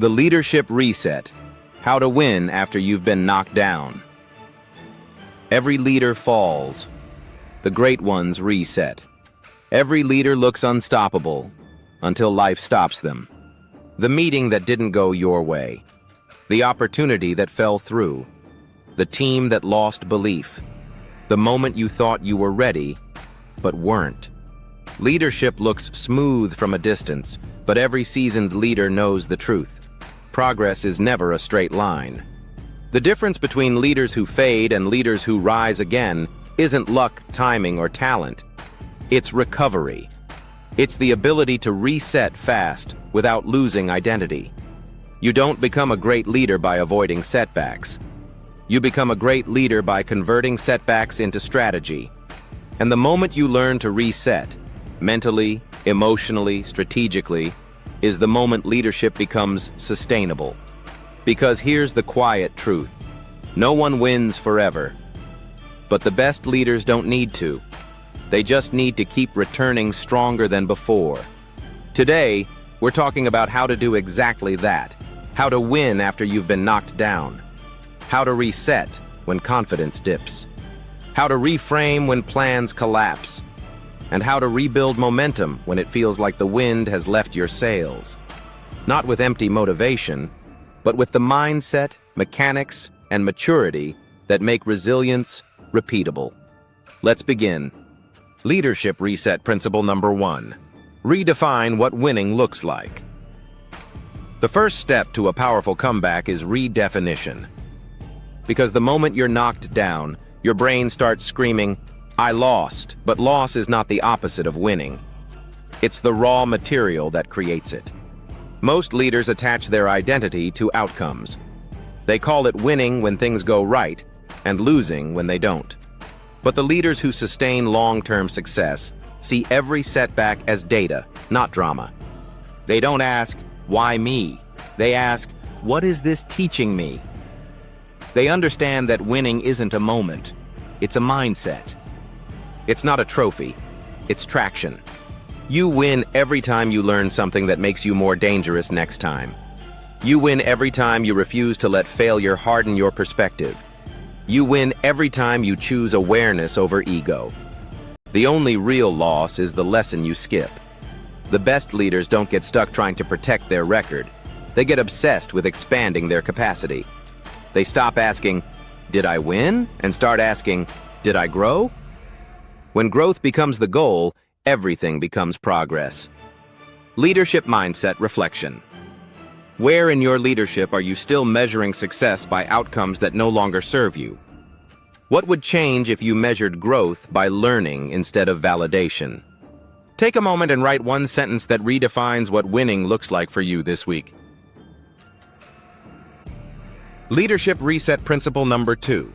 The leadership reset. How to win after you've been knocked down. Every leader falls. The great ones reset. Every leader looks unstoppable until life stops them. The meeting that didn't go your way. The opportunity that fell through. The team that lost belief. The moment you thought you were ready, but weren't. Leadership looks smooth from a distance, but every seasoned leader knows the truth. Progress is never a straight line. The difference between leaders who fade and leaders who rise again isn't luck, timing, or talent. It's recovery. It's the ability to reset fast without losing identity. You don't become a great leader by avoiding setbacks. You become a great leader by converting setbacks into strategy. And the moment you learn to reset, mentally, emotionally, strategically, is the moment leadership becomes sustainable. Because here's the quiet truth. No one wins forever. But the best leaders don't need to. They just need to keep returning stronger than before. Today, we're talking about how to do exactly that. How to win after you've been knocked down. How to reset when confidence dips. How to reframe when plans collapse. And how to rebuild momentum when it feels like the wind has left your sails. Not with empty motivation, but with the mindset, mechanics, and maturity that make resilience repeatable. Let's begin. Leadership reset principle number 1. Redefine what winning looks like. The first step to a powerful comeback is redefinition. Because the moment you're knocked down, your brain starts screaming, "I lost," but loss is not the opposite of winning. It's the raw material that creates it. Most leaders attach their identity to outcomes. They call it winning when things go right and losing when they don't. But the leaders who sustain long-term success see every setback as data, not drama. They don't ask, "Why me?" They ask, "What is this teaching me?" They understand that winning isn't a moment. It's a mindset. It's not a trophy. It's traction. You win every time you learn something that makes you more dangerous next time. You win every time you refuse to let failure harden your perspective. You win every time you choose awareness over ego. The only real loss is the lesson you skip. The best leaders don't get stuck trying to protect their record. They get obsessed with expanding their capacity. They stop asking, "Did I win?" and start asking, "Did I grow?" When growth becomes the goal, everything becomes progress. Leadership mindset reflection. Where in your leadership are you still measuring success by outcomes that no longer serve you? What would change if you measured growth by learning instead of validation? Take a moment and write one sentence that redefines what winning looks like for you this week. Leadership reset principle number 2.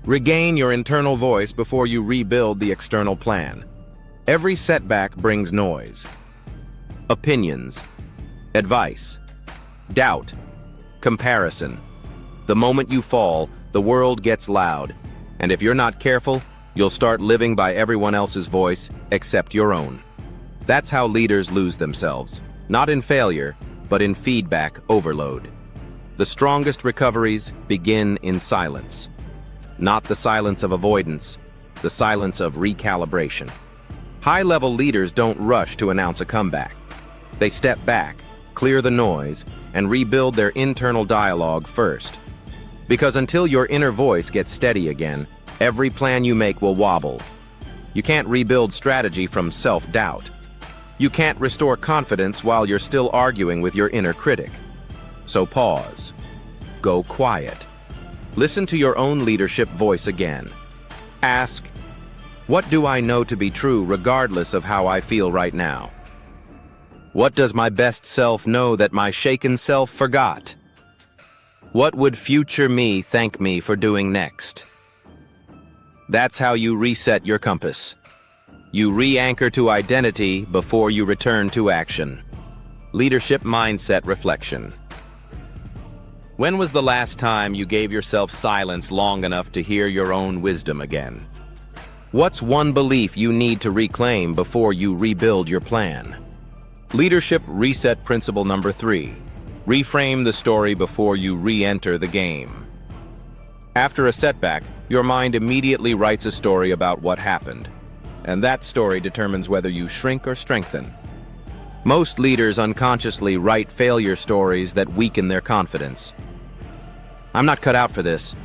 Regain your internal voice before you rebuild the external plan. Every setback brings noise. Opinions, advice, doubt, comparison. The moment you fall, the world gets loud. And if you're not careful, you'll start living by everyone else's voice except your own. That's how leaders lose themselves. Not in failure, but in feedback overload. The strongest recoveries begin in silence. Not the silence of avoidance, the silence of recalibration. High-level leaders don't rush to announce a comeback. They step back, clear the noise, and rebuild their internal dialogue first. Because until your inner voice gets steady again, every plan you make will wobble. You can't rebuild strategy from self-doubt. You can't restore confidence while you're still arguing with your inner critic. So pause. Go quiet. Listen to your own leadership voice again. Ask, what do I know to be true regardless of how I feel right now? What does my best self know that my shaken self forgot? What would future me thank me for doing next? That's how you reset your compass. You re-anchor to identity before you return to action. Leadership mindset reflection. When was the last time you gave yourself silence long enough to hear your own wisdom again? What's one belief you need to reclaim before you rebuild your plan? Leadership reset principle number 3. Reframe the story before you re-enter the game. After a setback, your mind immediately writes a story about what happened, and that story determines whether you shrink or strengthen. Most leaders unconsciously write failure stories that weaken their confidence. I'm not cut out for this.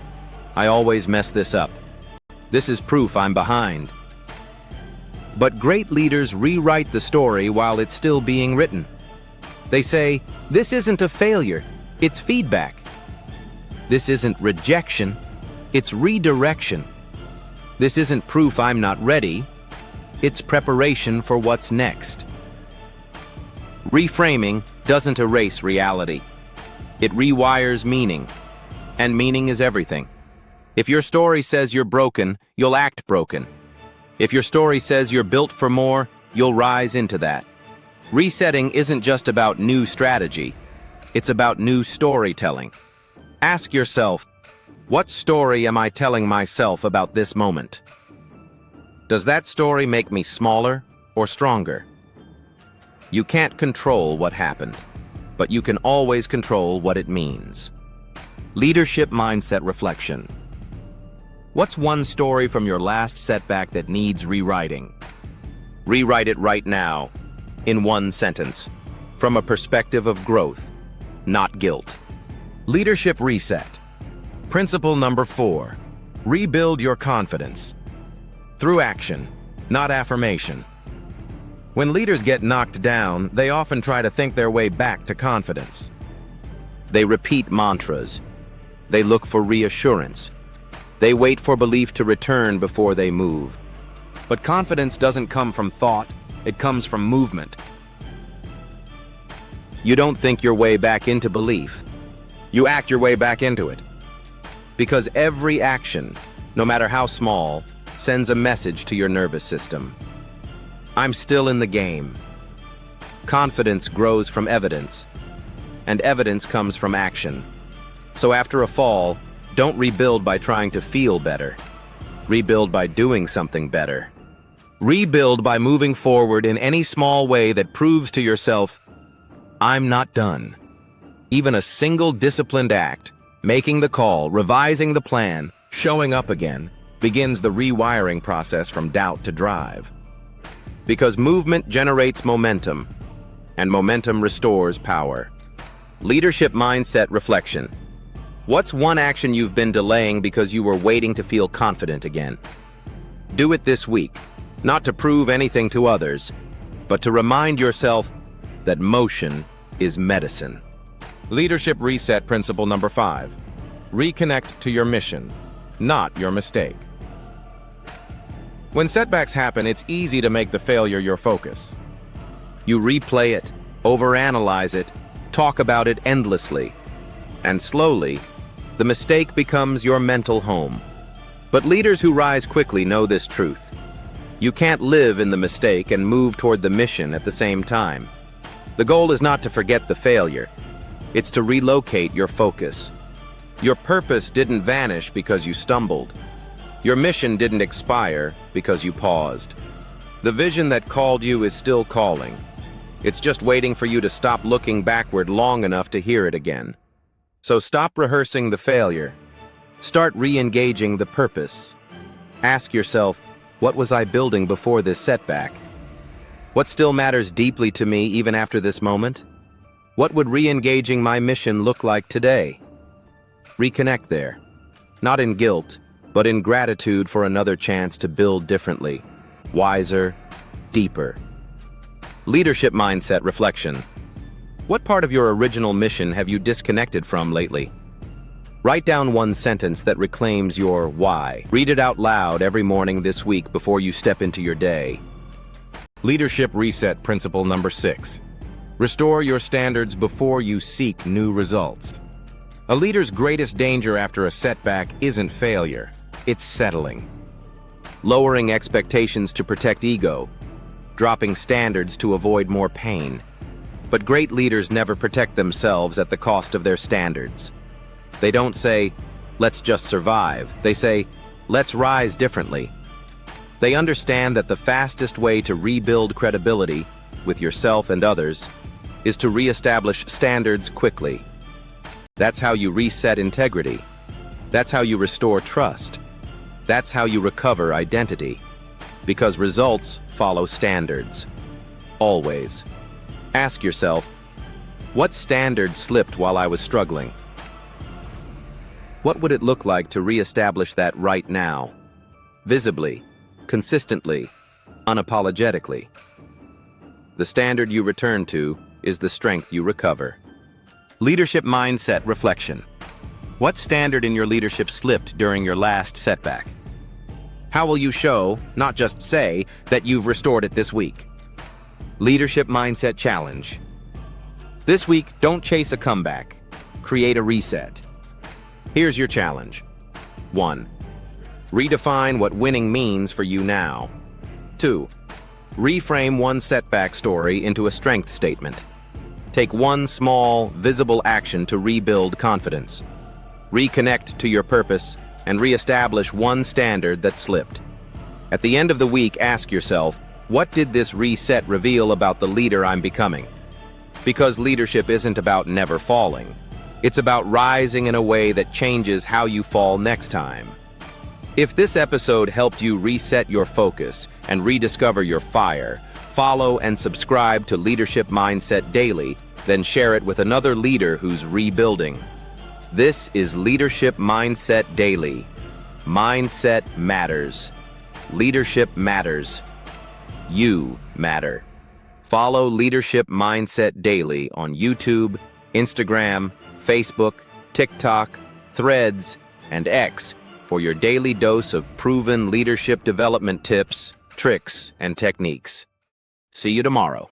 I always mess this up. This is proof I'm behind. But great leaders rewrite the story while it's still being written. They say, this isn't a failure, it's feedback. This isn't rejection, it's redirection. This isn't proof I'm not ready, it's preparation for what's next. Reframing doesn't erase reality. It rewires meaning, and meaning is everything. If your story says you're broken, you'll act broken. If your story says you're built for more, you'll rise into that. Resetting isn't just about new strategy, it's about new storytelling. Ask yourself, what story am I telling myself about this moment? Does that story make me smaller or stronger? You can't control what happened, but you can always control what it means. Leadership mindset reflection. What's one story from your last setback that needs rewriting? Rewrite it right now, in one sentence, from a perspective of growth, not guilt. Leadership reset. Principle number 4, rebuild your confidence. Through action, not affirmation. When leaders get knocked down, they often try to think their way back to confidence. They repeat mantras. They look for reassurance. They wait for belief to return before they move. But confidence doesn't come from thought, it comes from movement. You don't think your way back into belief. You act your way back into it. Because every action, no matter how small, sends a message to your nervous system. I'm still in the game. Confidence grows from evidence, and evidence comes from action. So after a fall, don't rebuild by trying to feel better. Rebuild by doing something better. Rebuild by moving forward in any small way that proves to yourself, I'm not done. Even a single disciplined act, making the call, revising the plan, showing up again, begins the rewiring process from doubt to drive. Because movement generates momentum, and momentum restores power. Leadership mindset reflection. What's one action you've been delaying because you were waiting to feel confident again? Do it this week, not to prove anything to others, but to remind yourself that motion is medicine. Leadership reset principle number 5. Reconnect to your mission, not your mistake. When setbacks happen, it's easy to make the failure your focus. You replay it, overanalyze it, talk about it endlessly, and slowly, the mistake becomes your mental home. But leaders who rise quickly know this truth. You can't live in the mistake and move toward the mission at the same time. The goal is not to forget the failure. It's to relocate your focus. Your purpose didn't vanish because you stumbled. Your mission didn't expire because you paused. The vision that called you is still calling. It's just waiting for you to stop looking backward long enough to hear it again. So stop rehearsing the failure. Start re-engaging the purpose. Ask yourself, what was I building before this setback? What still matters deeply to me even after this moment? What would re-engaging my mission look like today? Reconnect there, not in guilt, but in gratitude for another chance to build differently, wiser, deeper. Leadership mindset reflection. What part of your original mission have you disconnected from lately? Write down one sentence that reclaims your why. Read it out loud every morning this week before you step into your day. Leadership reset principle number 6. Restore your standards before you seek new results. A leader's greatest danger after a setback isn't failure, it's settling. Lowering expectations to protect ego, dropping standards to avoid more pain. But great leaders never protect themselves at the cost of their standards. They don't say, let's just survive. They say, let's rise differently. They understand that the fastest way to rebuild credibility with yourself and others is to reestablish standards quickly. That's how you reset integrity. That's how you restore trust. That's how you recover identity. Because results follow standards. Always. Ask yourself, what standard slipped while I was struggling? What would it look like to reestablish that right now? Visibly, consistently, unapologetically. The standard you return to is the strength you recover. Leadership mindset reflection. What standard in your leadership slipped during your last setback? How will you show, not just say, that you've restored it this week? Leadership mindset challenge. This week, don't chase a comeback. Create a reset. Here's your challenge. 1. Redefine what winning means for you now. 2. Reframe one setback story into a strength statement. Take one small, visible action to rebuild confidence. Reconnect to your purpose and reestablish one standard that slipped. At the end of the week, ask yourself, what did this reset reveal about the leader I'm becoming? Because leadership isn't about never falling. It's about rising in a way that changes how you fall next time. If this episode helped you reset your focus and rediscover your fire, follow and subscribe to Leadership Mindset Daily, then share it with another leader who's rebuilding. This is Leadership Mindset Daily. Mindset matters. Leadership matters. You matter. Follow Leadership Mindset Daily on YouTube, Instagram, Facebook, TikTok, Threads, and X for your daily dose of proven leadership development tips, tricks, and techniques. See you tomorrow.